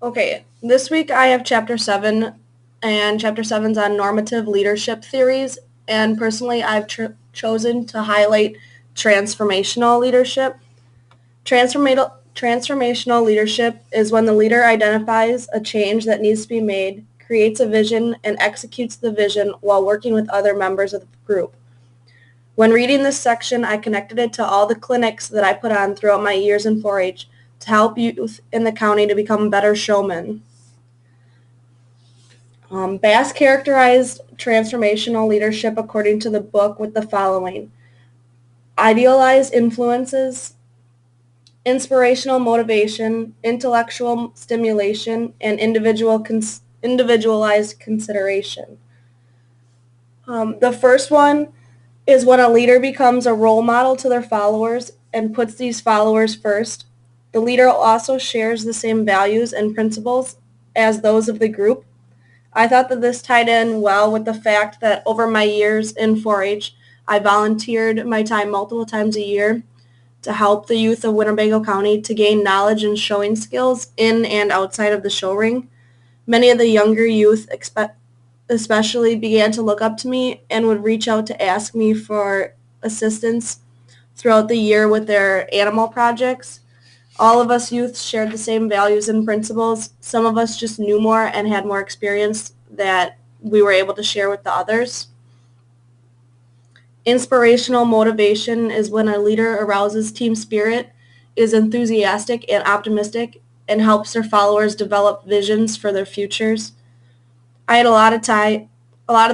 Okay, this week I have Chapter 7, and Chapter 7 is on normative leadership theories, and personally I've chosen to highlight transformational leadership. Transformational leadership is when the leader identifies a change that needs to be made, creates a vision, and executes the vision while working with other members of the group. When reading this section, I connected it to all the clinics that I put on throughout my years in 4-H to help youth in the county to become better showmen. Bass characterized transformational leadership according to the book with the following: idealized influences, inspirational motivation, intellectual stimulation, and individualized consideration. The first one is when a leader becomes a role model to their followers and puts these followers first. The leader also shares the same values and principles as those of the group. I thought that this tied in well with the fact that over my years in 4-H, I volunteered my time multiple times a year to help the youth of Winnebago County to gain knowledge and showing skills in and outside of the show ring. Many of the younger youth especially began to look up to me and would reach out to ask me for assistance throughout the year with their animal projects. All of us youth shared the same values and principles. Some of us just knew more and had more experience that we were able to share with the others. Inspirational motivation is when a leader arouses team spirit, is enthusiastic and optimistic, and helps their followers develop visions for their futures. I had a lot of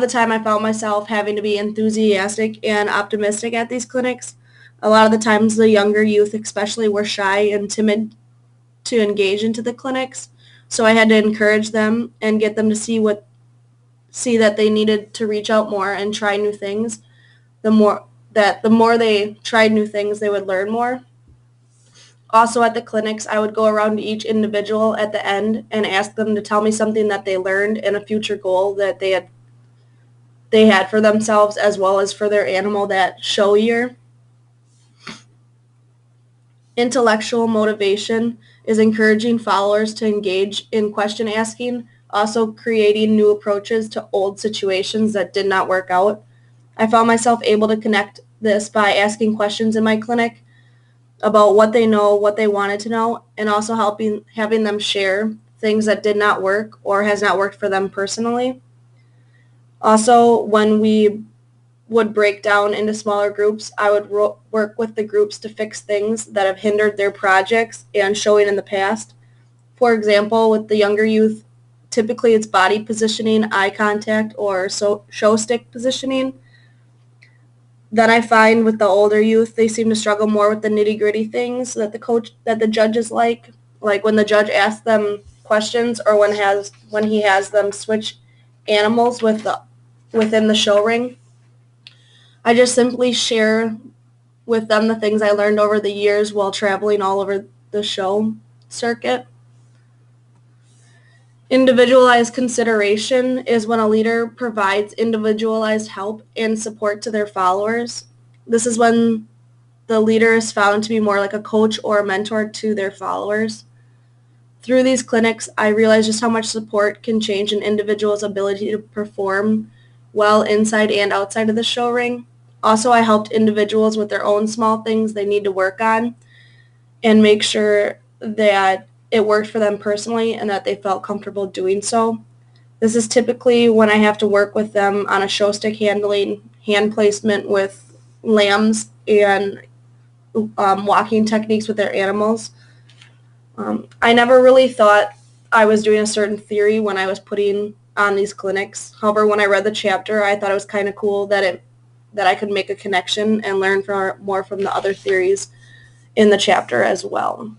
the time I found myself having to be enthusiastic and optimistic at these clinics. A lot of the times the younger youth especially were shy and timid to engage into the clinics, so I had to encourage them and get them to see that they needed to reach out more and try new things. The more they tried new things, they would learn more. Also at the clinics, I would go around to each individual at the end and ask them to tell me something that they learned and a future goal that they had for themselves as well as for their animal that show year. Intellectual motivation is encouraging followers to engage in question asking, also creating new approaches to old situations that did not work out. I found myself able to connect this by asking questions in my clinic about what they know, what they wanted to know, and also having them share things that did not work or has not worked for them personally. Also, when we would break down into smaller groups, I would work with the groups to fix things that have hindered their projects and showing in the past. For example, with the younger youth, typically it's body positioning, eye contact, or show stick positioning. Then I find with the older youth, they seem to struggle more with the nitty-gritty things that the judges like when the judge asks them questions or when he has them switch animals within the show ring. I just simply share with them the things I learned over the years while traveling all over the show circuit. Individualized consideration is when a leader provides individualized help and support to their followers. This is when the leader is found to be more like a coach or a mentor to their followers. Through these clinics, I realized just how much support can change an individual's ability to perform well inside and outside of the show ring. Also, I helped individuals with their own small things they need to work on and make sure that it worked for them personally and that they felt comfortable doing so. This is typically when I have to work with them on a show stick handling, hand placement with lambs, and walking techniques with their animals. I never really thought I was doing a certain theory when I was putting on these clinics. However, when I read the chapter, I thought it was kind of cool that I could make a connection and learn more from the other theories in the chapter as well.